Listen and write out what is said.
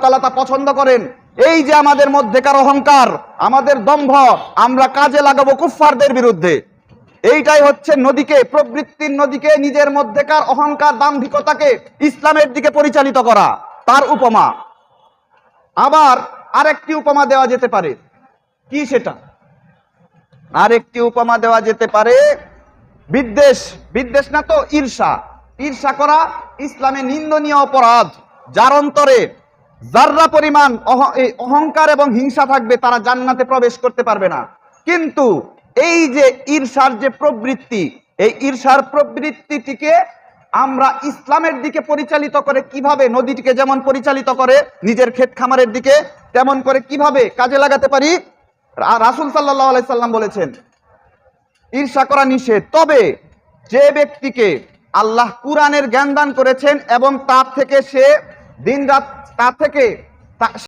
তাআলা তা পছন্দ করেন। এই যে আমাদের মধ্যেকার অহংকার, আমাদের দম্ভ, আমরা কাজে লাগাবো কুফফারদের বিরুদ্ধে। এইটাই হচ্ছে নদীকে, প্রবৃত্তির নদীকে, নিজের মধ্যেকার অহংকার দাম্ভিকতাকে ইসলামের দিকে পরিচালিত করা, তার উপমা। আবার আরেকটি উপমা দেওয়া যেতে পারে, কি সেটা? আরেকটি উপমা দেওয়া যেতে পারে বিদ্বেষ। বিদ্বেষ না তো ঈর্ষা। ঈর্ষা করা ইসলামে নিন্দনীয় অপরাধ। যার অন্তরে যাররা পরিমাণ অহংকার এবং হিংসা থাকবে তারা জান্নাতে প্রবেশ করতে পারবে না। কিন্তু এই যে ঈর্ষার যে প্রবৃত্তি, এই ঈর্ষার প্রবৃত্তিটিকে আমরা ইসলামের দিকে পরিচালিত করে কিভাবে, নদীটিকে যেমন পরিচালিত করে নিজের ক্ষেত খামারের দিকে, তেমন করে কিভাবে কাজে লাগাতে পারি? রাসূল সাল্লাল্লাহু আলাইহি সাল্লাম বলেছেন ঈর্ষা করা নিষেধ। তবে যে ব্যক্তিকে আল্লাহ কুরআনের জ্ঞান দান করেছেন এবং তার থেকে সে দিনরাত তার থেকে